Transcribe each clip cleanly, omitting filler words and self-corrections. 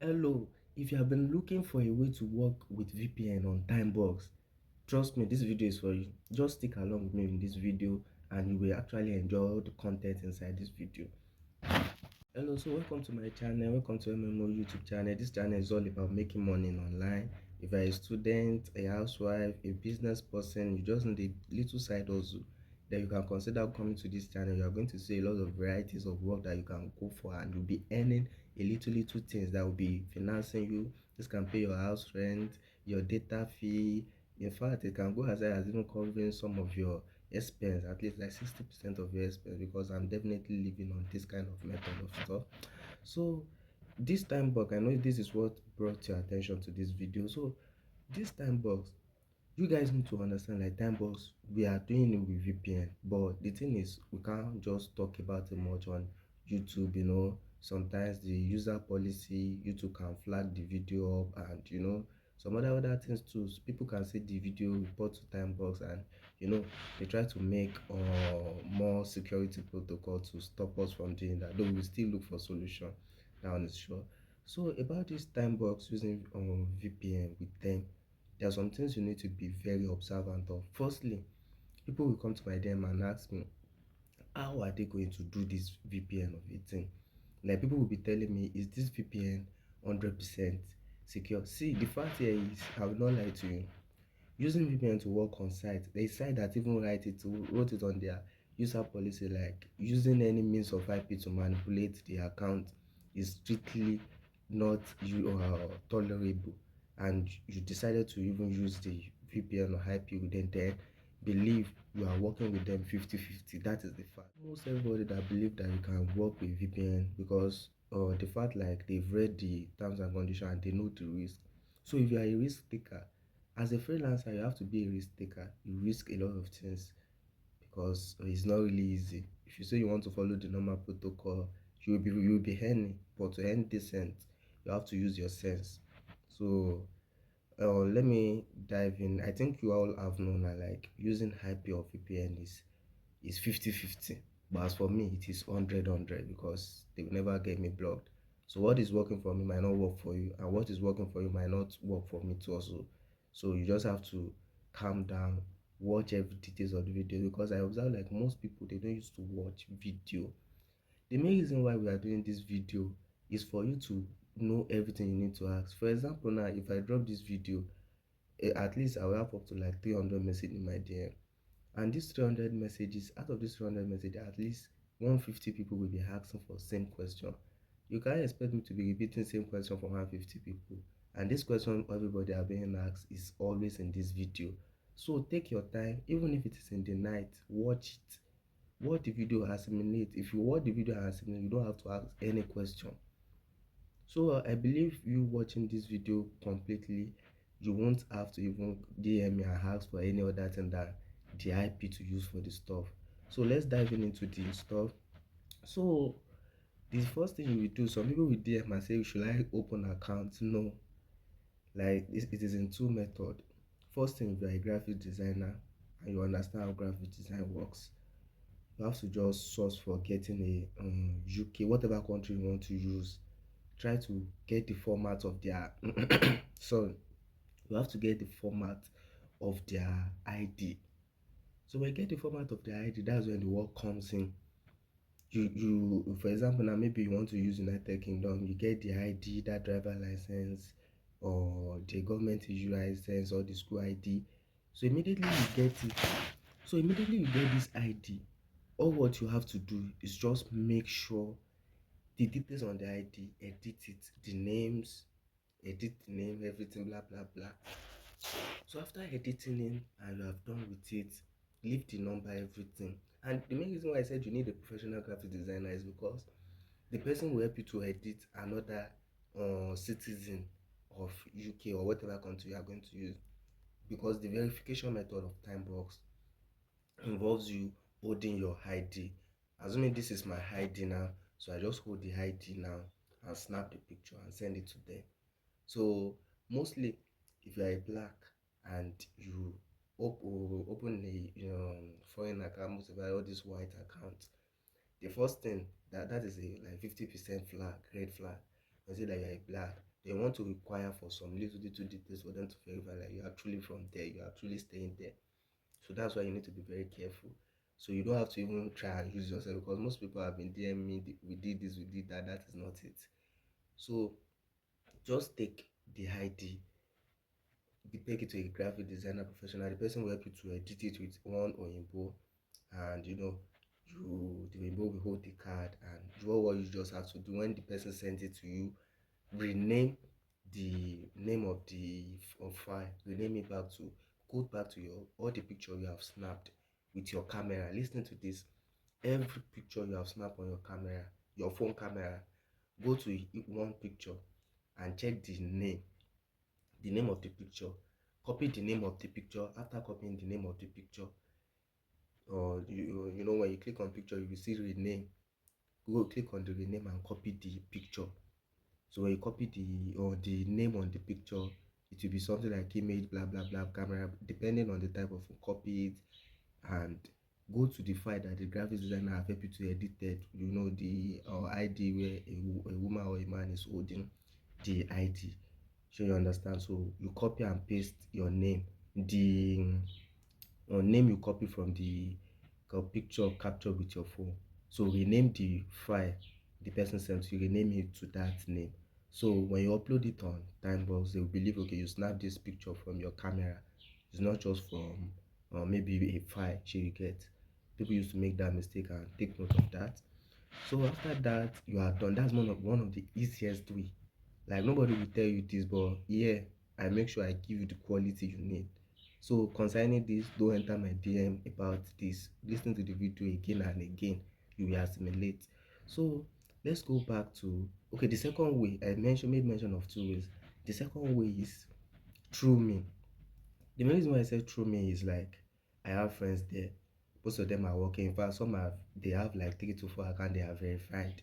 Hello, if you have been looking for a way to work with VPN on Timebucks, trust me, this video is for you. Just stick along with me in this video and you will actually enjoy the content inside this video. Hello, so welcome to my channel, welcome to MMO YouTube channel. This channel is all about making money online. If you're a student, a housewife, a business person, you just need a little side hustle, then you can consider coming to this channel. You are going to see a lot of varieties of work that you can go for, and you'll be earning a little things that will be financing you. This can pay your house rent, your data fee. In fact, it can go as high as even covering some of your expense, at least like 60% of your expense, because I'm definitely living on this kind of method of stuff. So this time box, I know this is what brought your attention to this video. So this time box, you guys need to understand, like, time box, we are doing it with VPN, but the thing is, we can't just talk about it much on YouTube. Sometimes the user policy, YouTube can flag the video up, and some other things too. So people can see the video, report to time box, and they try to make more security protocol to stop us from doing that, though we still look for solution. That is sure. So about this time box using VPN with them, there are some things you need to be very observant of. Firstly, people will come to my DM and ask me, how are they going to do this VPN of a thing? Like, people will be telling me, is this VPN 100% secure? See, the fact here is, I will not lie to you. Using VPN to work on site, the site that even wrote it on their user policy, like using any means of IP to manipulate the account is strictly not tolerable, and you decided to even use the VPN or IP with them, then believe you are working with them 50-50. That is the fact. Most everybody that believe that you can work with VPN, because the fact, like, they've read the terms and conditions and they know the risk. So if you are a risk taker, as a freelancer, you have to be a risk taker. You risk a lot of things because it's not really easy. If you say you want to follow the normal protocol, you will be earning, but to earn decent, you have to use your sense. So let me dive in. I think you all have known that, like, using IP or VPN is 50-50, but as for me, it is 100-100, because they will never get me blocked. So what is working for me might not work for you, and what is working for you might not work for me too also. So you just have to calm down, watch every details of the video, because I observe, like, most people, they don't used to watch video. The main reason why we are doing this video is for you to know everything you need to ask. For example, now, if I drop this video, at least I will have up to like 300 messages in my DM. And these 300 messages, out of these 300 messages, at least 150 people will be asking for the same question. You can't expect me to be repeating the same question for 150 people. And this question everybody are being asked is always in this video. So take your time, even if it is in the night, watch it. Watch the video, assimilate. If you watch the video and assimilate, you don't have to ask any question. So I believe you watching this video completely, you won't have to even DM me and ask for any other thing than the IP to use for the stuff. So let's dive into the stuff. So the first thing you will do, some people will DM and say, should I open account? No. Like, it is in two methods. First thing, if you are a graphic designer and you understand how graphic design works, you have to just source for getting a UK, whatever country you want to use. Try to get the format of their sorry, you have to get the format of their ID. So when you get the format of the ID, that's when the work comes in. You for example, now maybe you want to use United Kingdom, you get the ID, that driver license, or the government issue license, or the school ID. So immediately you get it. So immediately you get this ID. All what you have to do is just make sure the details on the ID, edit it, the names, edit the name, everything, blah blah blah. So after editing it and you have done with it, leave the number, everything. And the main reason why I said you need a professional graphic designer is because the person will help you to edit another citizen of UK or whatever country you are going to use, because the verification method of Timebox involves you holding your ID. Assuming this is my ID now, so I just hold the ID now and snap the picture and send it to them. So mostly, if you are a black and you open a foreign account, most of all these white accounts, the first thing that is a like 50% flag, red flag. You say that you are a black, they want to require for some little details for them to verify like you are truly from there, you are truly staying there. So that's why you need to be very careful. So you don't have to even try and use yourself, because most people have been DM me, we did this, we did that. That is not it. So just take the ID, you take it to a graphic designer professional. The person will help you to edit it with one Oyinbo, and the Oyinbo will hold the card, and what you just have to do when the person sends it to you, rename the name of the file, rename it back to, go back to your all the picture you have snapped with your camera. Listen to this. Every picture you have snapped on your camera, your phone camera, go to one picture and check the name of the picture. Copy the name of the picture. After copying the name of the picture, or you know, when you click on picture, you will see rename. Go click on the rename and copy the picture. So when you copy the name on the picture, it will be something like image blah blah blah camera, depending on the type of copy it, and go to the file that the graphics designer have helped you to edit it. You know, the ID where a woman or a man is holding the ID. So you understand. So you copy and paste your name, the name you copy from the picture captured with your phone. So rename the file the person sent you, rename it to that name. So when you upload it on Timebox, they will believe, okay, you snap this picture from your camera. It's not just from maybe a file you get. People used to make that mistake, and take note of that. So after that, you are done. That's one of the easiest way. Like, nobody will tell you this, but yeah, I make sure I give you the quality you need. So concerning this, don't enter my DM about this. Listen to the video again and again. You will assimilate. So let's go back to, okay, the second way. I made mention of two ways. The second way is through me. The main reason why I said through me is like, I have friends there. Most of them are working. In fact, they have like 3 to 4 accounts they are verified.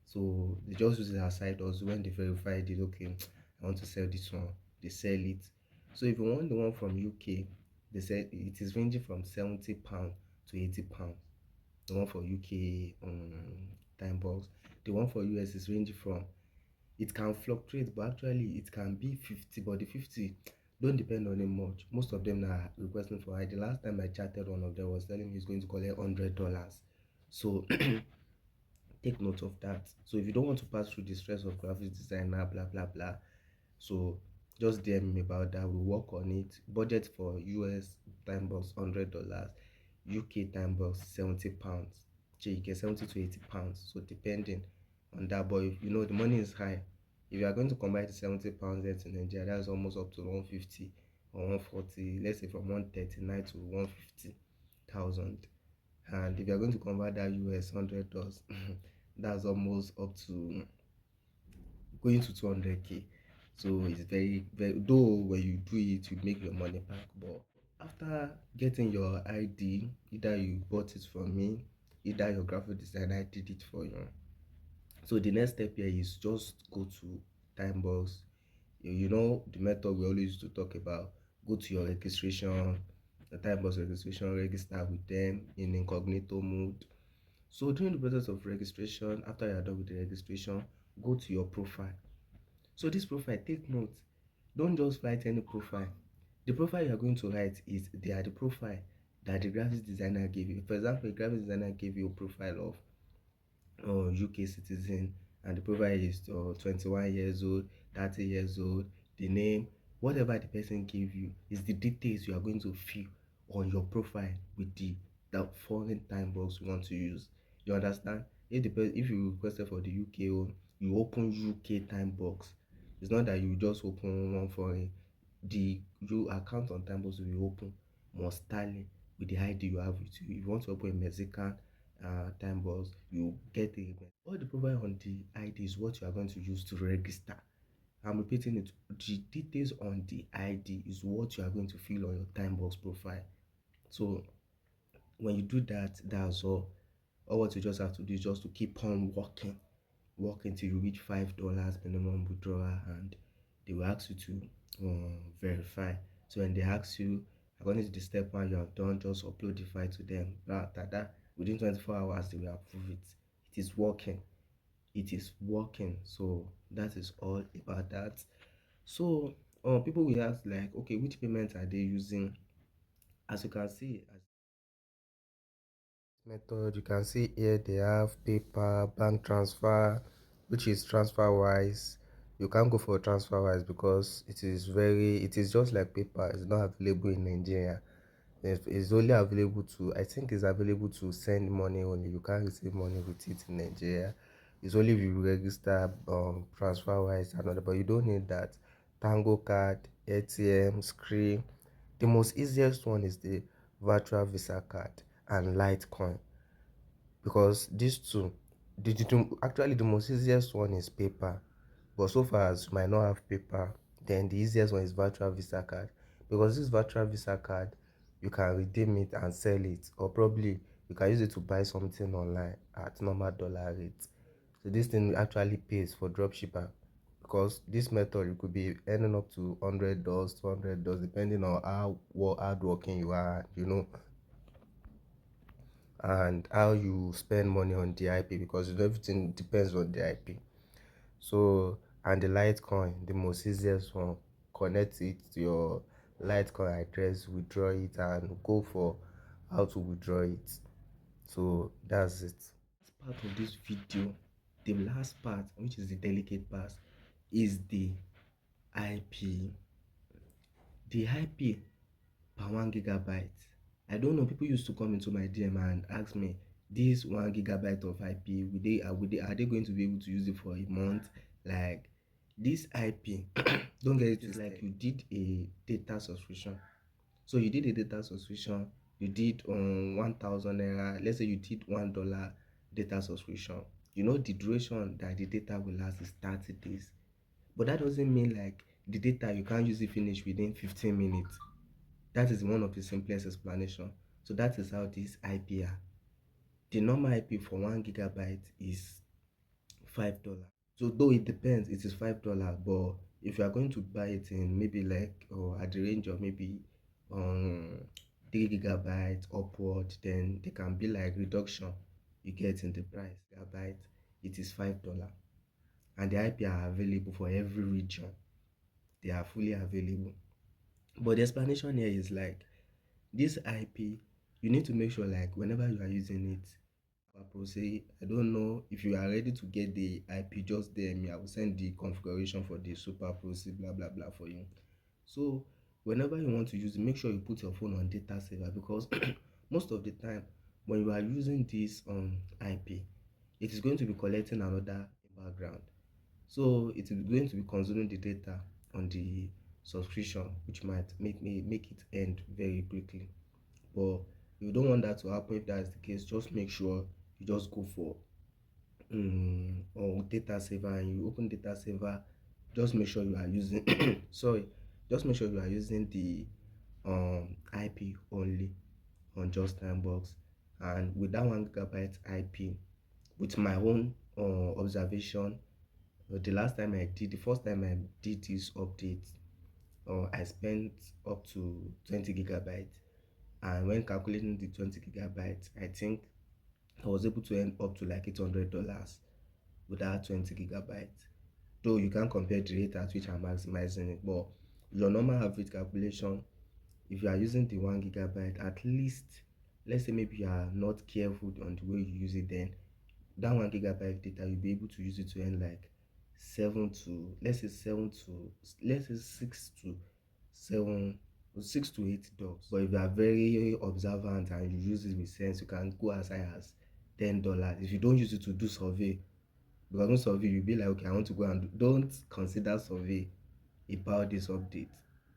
So they just use it as side hustle. When they verify it, okay, I want to sell this one, they sell it. So if you want the one from UK, they say it is ranging from £70 to £80. The one for UK time box. The one for US is ranging from, it can fluctuate, but actually it can be 50, but the 50 don't depend on it much. Most of them are requesting for it. The last time I chatted, one of them was telling me he's going to collect $100. So take note of that. So if you don't want to pass through the stress of graphics designer, blah blah blah, so just DM me about that. We'll work on it. Budget for US time box $100, UK time box £70. So you get 70 to £80. So depending on that, but if you know the money is high, if you are going to convert the £70 there to Nigeria, that's almost up to 150 or 140. Let's say from 139 to 150,000. And if you're going to convert that US $100, that's almost up to going to 200k. So it's very, very, though when you do it, you make your money back. But after getting your ID, either you bought it from me, either your graphic designer did it for you. So the next step here is just go to Timebox. You know the method we always used to talk about. Go to your registration, the Timebox registration, register with them in incognito mode. So during the process of registration, after you are done with the registration, go to your profile. So this profile, take note, don't just write any profile. The profile you are going to write is the profile that the graphics designer gave you. For example, a graphics designer gave you a profile of UK citizen, and the profile is 21 years old, 30 years old, the name, whatever the person gave you is the details you are going to fill on your profile with the foreign time box you want to use. You understand? If you requested for the UK one, you open UK time box. It's not that you just open one foreign. The your account on time box will be open must tally with the ID you have with you. If you want to open a Mexican time box, you get all the profile on the ID is what you are going to use to register. I'm repeating it. The details on the ID is what you are going to fill on your time box profile. So when you do that, that's all. All what you just have to do is just to keep on working till you reach $5 minimum withdrawal, and they will ask you to verify. So when they ask you, according to the step one you have done, just upload the file to them. Within 24 hours they will approve it. It is working. it is working. So that is all about that. So people will ask like, okay, which payments are they using? As you can see, as method, you can see here they have paper, bank transfer, which is TransferWise. You can't go for TransferWise because it is just like paper. It's not available in Nigeria. It's only available to, I think it's available to send money only. You can't receive money with it in Nigeria. It's only if you register TransferWise and other, but you don't need that. Tango card, ATM, screen. The most easiest one is the virtual Visa card and Litecoin, because these two, actually the most easiest one is paper, but so far as you might not have paper, then the easiest one is virtual Visa card, because this virtual Visa card you can redeem it and sell it, or probably you can use it to buy something online at normal dollar rate. So this thing actually pays for dropshipper, because this method you could be earning up to $100, $200, depending on how hardworking you are, and how you spend money on the IP, because everything depends on the IP. So, and the Litecoin, the most easiest one, connect it to your Litecoin address, withdraw it, and go for how to withdraw it. So that's it. Part of this video, the last part, which is the delicate part, is the IP. The IP per 1 GB. I don't know. People used to come into my DM and ask me, this 1 GB of IP, are they going to be able to use it for a month? Like this IP, don't get it twisted. Like you did a data subscription. So you did a data subscription. You did 1,000 naira. Let's say you did $1 data subscription. The duration that the data will last is 30 days. But that doesn't mean like the data you can't use it finish within 15 minutes. That is one of the simplest explanation. So that is how this IP are. The normal IP for 1 GB is $5. So though it depends, it is $5, but if you are going to buy it in maybe like at the range of maybe um 3 GB upward, then there can be like reduction you get in the price. Gigabyte, it is $5, and the IP are available for every region. They are fully available. But the explanation here is like this IP, you need to make sure like whenever you are using it, say, I don't know if you are ready to get the IP, just DM me. I will send the configuration for the Super Pro C blah blah blah for you. So whenever you want to use it, make sure you put your phone on data saver, because most of the time when you are using this IP, it is going to be collecting another background. So it is going to be consuming the data on the subscription, which might make it end very quickly. But you don't want that to happen. If that is the case, just make sure you just go for or data saver, and you open data saver. Just make sure you are using sorry, just make sure you are using the IP only on just Timebox. And with that 1 GB IP, with my own observation, the first time I did this update, I spent up to 20 GB, and when calculating the 20 GB, I think I was able to earn up to like $800 with that 20 GB. Though you can't compare the rate at which I'm maximizing it, but your normal average calculation, if you are using the 1 GB, at least, let's say maybe you are not careful on the way you use it, then that 1 GB data you'll be able to use it to earn like 7 to 8 dollars. But if you are very observant and you use it with sense, you can go as high as $10 if you don't use it to do survey. Because no survey, you'll be like, okay, I want to go and don't consider survey about this update.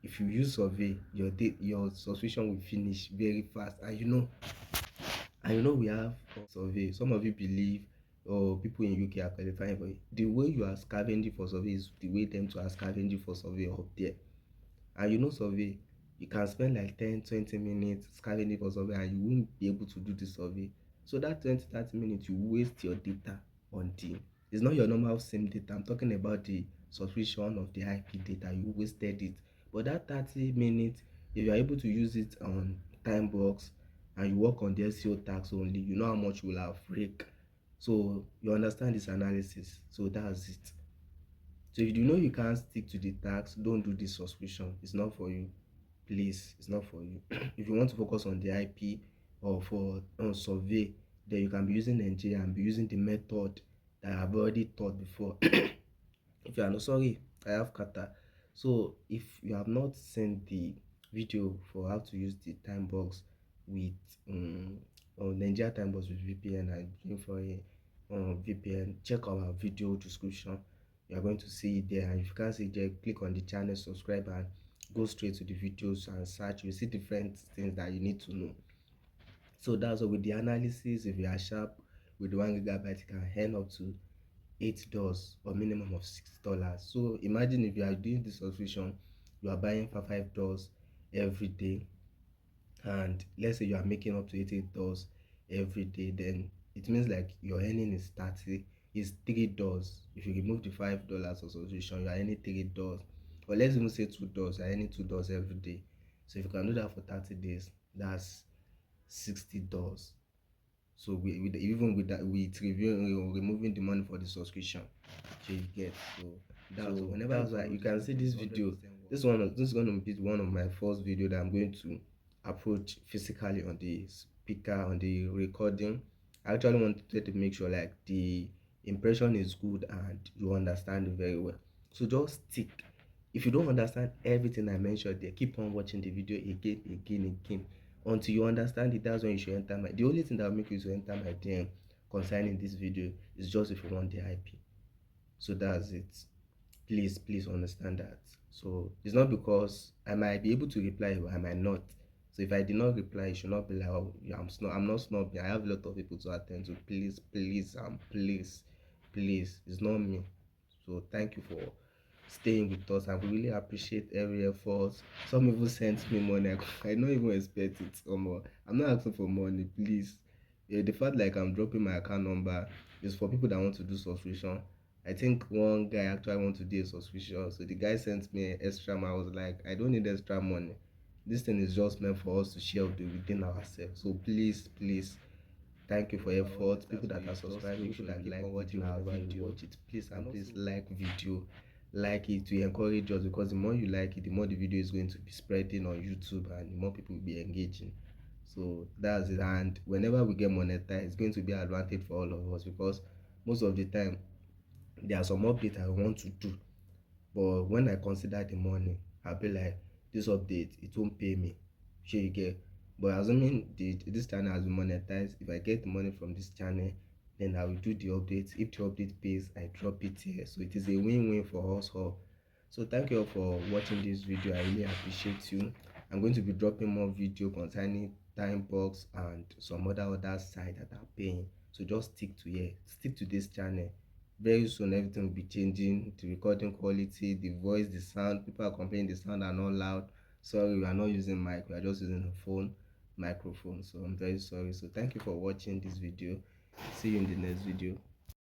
If you use survey, your subscription will finish very fast. And we have survey. Some of you believe, or people in UK are qualifying for it. The way you are scavenging for survey is the way them to are scavenging for survey up there. And survey, you can spend like 10-20 minutes scavenging for survey, and you won't be able to do the survey. So that 20-30 minutes, you waste your data on the, it's not your normal SIM data. I'm talking about the subscription of the IP data. You wasted it. But that 30 minutes, if you are able to use it on Timebox and you work on the SEO tags only, you know how much you will have rake. So you understand this analysis. So that's it. So if you know you can't stick to the task, don't do this subscription. It's not for you. Please, it's not for you. If you want to focus on the IP or for on survey, then you can be using Nigeria and be using the method that I've already taught before. If you are not sorry, I have kata. So if you have not seen the video for how to use the time box with or Nigeria time box with VPN and looking for a VPN, check our video description. You are going to see it there, and if you can't see it there, click on the channel, subscribe, and go straight to the videos and search. You see different things that you need to know. So that's all with the analysis. If you are sharp with 1 GB, you can earn up to $8 or minimum of $6. So imagine if you are doing this subscription, you are buying for $5 every day, and let's say you are making up to $88 every day, then it means like your earning is 30 is $3. If you remove the $5 of subscription, you are earning $3. Or let's even say $2, you are earning $2 every day. So if you can do that for 30 days, that's $60. So even with that, with removing the money for the subscription, so you get. So that's why you can see this video. This is going to be one of my first video that I'm going to approach physically on the speaker, on the recording. I actually wanted to make sure like the impression is good and you understand it very well. So just stick. If you don't understand everything I mentioned there, keep on watching the video again until you understand it. That's when you should enter the only thing that will make you to enter my DM concerning this video is just if you want the IP. So that's it. Please understand that. So it's not because I might be able to reply or I might not. So if I did not reply, it should not be like, oh, yeah, I'm not snobbing. I have a lot of people to attend to. Please, it's not me. So thank you for staying with us. I really appreciate every effort. Some even sent me money. I don't even expect it. I'm not asking for money, please. Yeah, the fact like I'm dropping my account number is for people that want to do subscription. I think one guy actually want to do a subscription, so the guy sent me extra money. I was like, I don't need extra money. This thing is just meant for us to share within ourselves. So please, thank you for your effort. People that are subscribing, people that like watching our video, watch it. Please and please like video, like it to encourage us, because the more you like it, the more the video is going to be spreading on YouTube and the more people will be engaging. So that's it. And whenever we get monetized, it's going to be an advantage for all of us, because most of the time there are some updates I want to do, but when I consider the money, I'll be like, this update, it won't pay me. Sure you get. But assuming this channel has been monetized, if I get the money from this channel, then I will do the updates. If the update pays, I drop it here. So it is a win-win for us all. So thank you all for watching this video. I really appreciate you. I'm going to be dropping more video concerning Timebucks and some other sites that are paying. So just stick to this channel. Very soon everything will be changing. The recording quality, the voice, the sound. People are complaining the sound are not loud. Sorry, we are not using mic, we are just using a phone microphone. So I'm very sorry. So thank you for watching this video. See you in the next video.